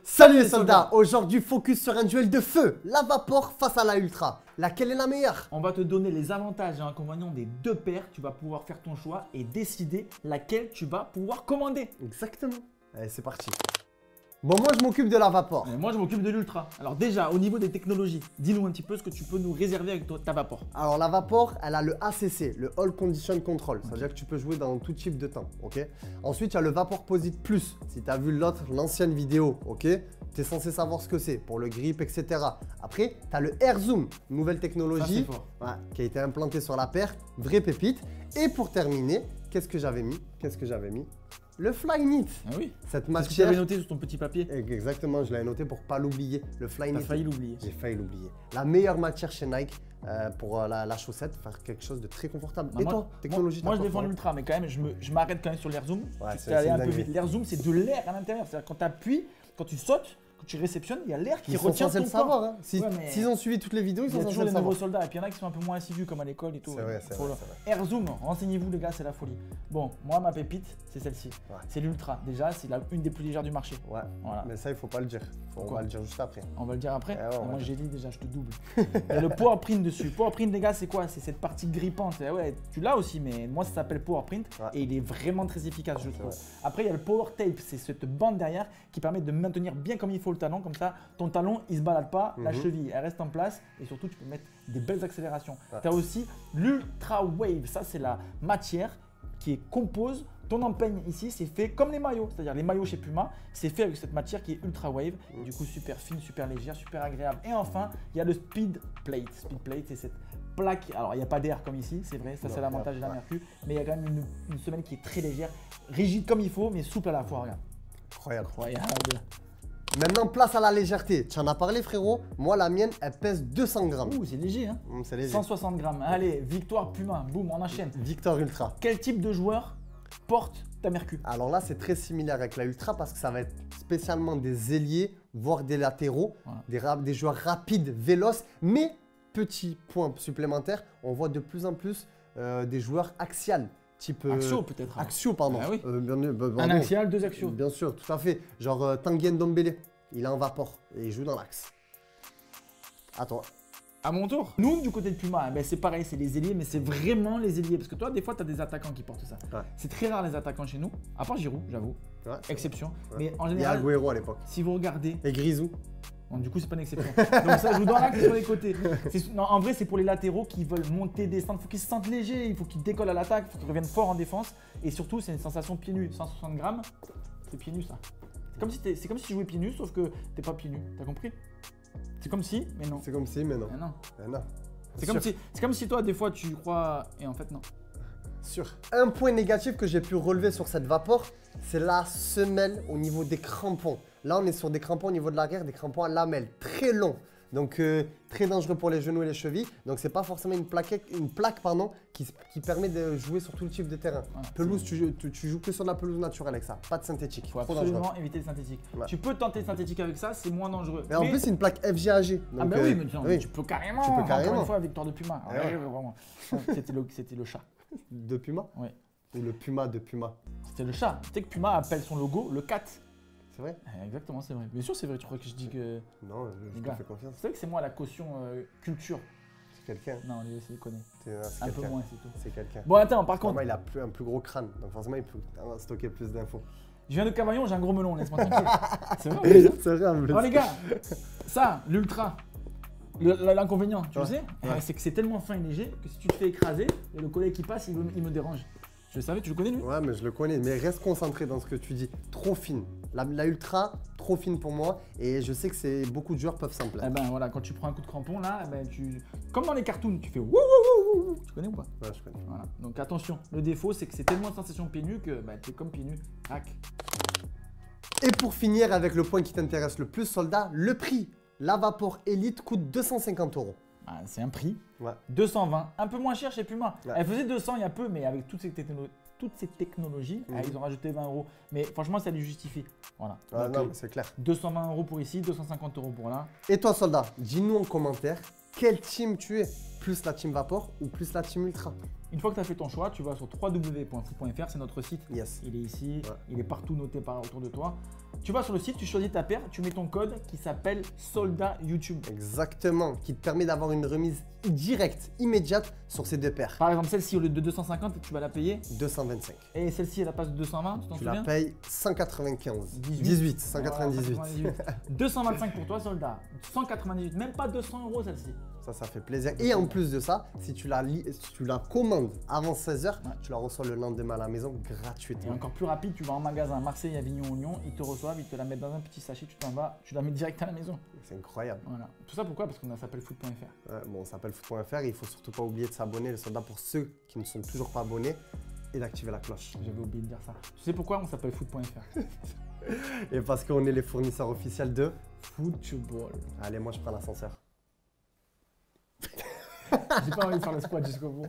Salut les soldats, aujourd'hui focus sur un duel de feu, la Vapor face à la Ultra. Laquelle est la meilleure? On va te donner les avantages et inconvénients des deux paires, tu vas pouvoir faire ton choix et décider laquelle tu vas pouvoir commander. Exactement. Allez, c'est parti. Bon, moi je m'occupe de la Vapor. Et moi je m'occupe de l'Ultra. Alors déjà, au niveau des technologies, dis-nous un petit peu ce que tu peux nous réserver avec ta Vapor. Alors la Vapor, elle a le ACC, le All Condition Control. Ça veut dire que tu peux jouer dans tout type de temps, ok? Ensuite, il y a le Vapor Posit Plus. Si tu as vu l'ancienne vidéo, ok? Tu es censé savoir ce que c'est pour le grip, etc. Après, tu as le Air Zoom, nouvelle technologie qui a été implantée sur la paire, vraie pépite. Et pour terminer, qu'est-ce que j'avais mis? Le Flyknit. Ah oui. Cette matière. Tu l'avais noté sur ton petit papier. Exactement, je l'avais noté pour pas l'oublier. Le Flyknit. T'as failli l'oublier. J'ai failli l'oublier. La meilleure matière chez Nike pour la chaussette, faire quelque chose de très confortable. Et toi, technologie? Moi je défends l'Ultra, mais quand même, je m'arrête quand même sur l'Air Zoom. Ouais, c'est allé un peu vite. L'Air Zoom, c'est de l'air à l'intérieur. C'est-à-dire quand tu appuies, quand tu sautes, quand tu réceptionnes, il y a l'air qui retient ton corps. Savoir, hein. S'ils ont suivi toutes les vidéos, ils sont censés toujours le les savoir. nouveaux soldats. Et puis il y en a qui sont un peu moins assidus comme à l'école et tout. C'est vrai, c'est vrai. Air Zoom, renseignez-vous les gars, c'est la folie. Bon, moi ma pépite, c'est celle-ci. Ouais. C'est l'Ultra. Déjà, c'est une des plus légères du marché. Ouais. Voilà. Mais ça, il faut pas le dire. On va le dire juste après. On va le dire après. Moi j'ai dit déjà, je te double. Il y a le Power Print dessus. Power Print, les gars, c'est quoi? C'est cette partie grippante. Ouais, tu l'as aussi, mais moi ça s'appelle Power Print et il est vraiment très efficace, je trouve. Après, il y a le Power Tape, c'est cette bande derrière qui permet de maintenir bien comme il faut le talon, comme ça. Ton talon, il se balade pas, la cheville, elle reste en place et surtout, tu peux mettre des belles accélérations. Tu as aussi l'Ultra Wave, ça c'est la matière qui compose ton empeigne ici, c'est fait comme les maillots, c'est-à-dire les maillots chez Puma, c'est fait avec cette matière qui est Ultra Wave, du coup super fine, super légère, super agréable. Et enfin, il y a le Speed Plate. Speed Plate, c'est cette plaque, alors il n'y a pas d'air comme ici, c'est vrai, ça c'est l'avantage de la Mercure, mais il y a quand même une semelle qui est très légère, rigide comme il faut, mais souple à la fois, regarde. Incroyable. Maintenant, place à la légèreté. Tu en as parlé, frérot. Moi, la mienne, elle pèse 200 grammes. Ouh, c'est léger, hein. C'est léger. 160 grammes. Allez, victoire Puma. Boum, on enchaîne. Victoire Ultra. Quel type de joueur porte ta Mercure? Alors là, c'est très similaire avec la Ultra parce que ça va être spécialement des ailiers, voire des latéraux, des joueurs rapides, véloces. Mais, petit point supplémentaire, on voit de plus en plus des joueurs axiales. Type Axio peut-être. Axio, pardon. Ah oui. Un axial, deux axiaux. Bien sûr, tout à fait. Genre Tanguy Ndombele, il est en Vapor et il joue dans l'axe. À toi. À mon tour. Nous, du côté de Puma, ben c'est pareil, c'est les ailiers, mais c'est vraiment les ailiers. Parce que toi, des fois, tu as des attaquants qui portent ça. Ouais. C'est très rare les attaquants chez nous, à part Giroud, j'avoue. Ouais, exception. Ouais. Mais en général, il y a Agüero à l'époque. Si vous regardez. Et Grisou. Bon, du coup, c'est pas une exception. Donc ça joue dans l'axe sur les côtés. Non, en vrai, c'est pour les latéraux qui veulent monter, descendre. Il faut qu'ils se sentent légers, il faut qu'ils décollent à l'attaque, il faut qu'ils reviennent fort en défense. Et surtout, c'est une sensation pieds nus. 160 grammes, c'est pieds nus ça. C'est comme si tu jouais pieds nus, sauf que t'es pas pieds nus. T'as compris? C'est comme si, mais non. C'est comme si, mais non. Mais non. Mais non. C'est comme si toi, des fois, tu crois et en fait, non. Sûr. Un point négatif que j'ai pu relever sur cette Vapor, c'est la semelle au niveau des crampons. Là, on est sur des crampons au niveau de l'arrière, des crampons à lamelles, très longs. Donc, très dangereux pour les genoux et les chevilles. Donc, c'est pas forcément une plaque qui permet de jouer sur tout le type de terrain. Ouais, pelouse, tu joues que sur de la pelouse naturelle avec ça, pas de synthétique. Il faut absolument éviter le synthétique. Ouais. Tu peux tenter le synthétique avec ça, c'est moins dangereux. Mais en plus, c'est une plaque FGAG. Ah bah oui, mais tu peux carrément. Encore une fois, victoire de Puma. Ouais, vraiment. C'était le chat. De Puma? Oui. Ou le Puma de Puma? C'était le chat. Tu sais que Puma appelle son logo le cat. C'est vrai? Exactement, c'est vrai. Bien sûr, c'est vrai. Tu crois que je dis que. Non, je te fais confiance. C'est vrai que c'est moi la caution culture. C'est quelqu'un. Non, lui aussi, il connaît. Un peu moins, c'est tout. C'est quelqu'un. Bon, attends, par contre. Il a un plus gros crâne, donc forcément, il peut stocker plus d'infos. Je viens de Cavaillon, j'ai un gros melon, laisse-moi tranquille. C'est vrai, c'est vrai, en plus. Alors, les gars, ça, l'Ultra. L'inconvénient, tu le sais, c'est que c'est tellement fin et léger que si tu te fais écraser, et le collègue qui passe, il me dérange. Je le savais, tu le connais lui? Ouais, mais je le connais, mais reste concentré dans ce que tu dis. Trop fine. La Ultra, trop fine pour moi et je sais que beaucoup de joueurs peuvent s'en plaindre. Eh ben voilà, quand tu prends un coup de crampon là, comme dans les cartoons, tu fais wouh wouh wouh. Tu connais ou pas? Ouais, je connais. Voilà. Donc attention, le défaut c'est que c'est tellement de sensation pieds nus que t'es comme pieds nus. Hack. Et pour finir avec le point qui t'intéresse le plus, soldat, le prix. La Vapor Elite coûte 250 €. Ah, c'est un prix. Ouais. 220, un peu moins cher chez Puma. Ouais. Elle faisait 200 il y a peu, mais avec toutes ces technologies, ils ont rajouté 20 €. Mais franchement, ça lui justifie. Voilà. Ah, non, c'est clair. 220 € pour ici, 250 € pour là. Et toi, soldat, dis-nous en commentaire quelle team tu es. Plus la team Vapor ou plus la team Ultra. Une fois que tu as fait ton choix, tu vas sur www.foot.fr, c'est notre site. Yes. Il est ici, Ouais. il est partout noté autour de toi. Tu vas sur le site, tu choisis ta paire, tu mets ton code qui s'appelle Soldat YouTube. Exactement, qui te permet d'avoir une remise directe, immédiate sur ces deux paires. Par exemple, celle-ci, au lieu de 250, tu vas la payer. 225. Et celle-ci, elle passe de 220, tu t'en Tu souviens? la payes 195. 18. 198. Voilà, 225 pour toi, Soldat. 198, même pas 200 € celle-ci. Ça fait plaisir. Et en plus de ça, si tu la commandes avant 16h, Ouais. tu la reçois le lendemain à la maison Et gratuitement. encore plus rapide, tu vas en magasin Marseille, Avignon, Lyon, ils te reçoivent, ils te la mettent dans un petit sachet, tu t'en vas, tu la mets direct à la maison. C'est incroyable. Voilà. Tout ça pourquoi? Parce qu'on s'appelle foot.fr. Ouais, bon, on s'appelle foot.fr et il faut surtout pas oublier de s'abonner, le soldat, pour ceux qui ne sont toujours pas abonnés, et d'activer la cloche. J'avais oublié de dire ça. Tu sais pourquoi on s'appelle foot.fr? Et parce qu'on est les fournisseurs officiels de... Football. Allez, moi je prends l'ascenseur. J'ai pas envie de faire le squat jusqu'au bout.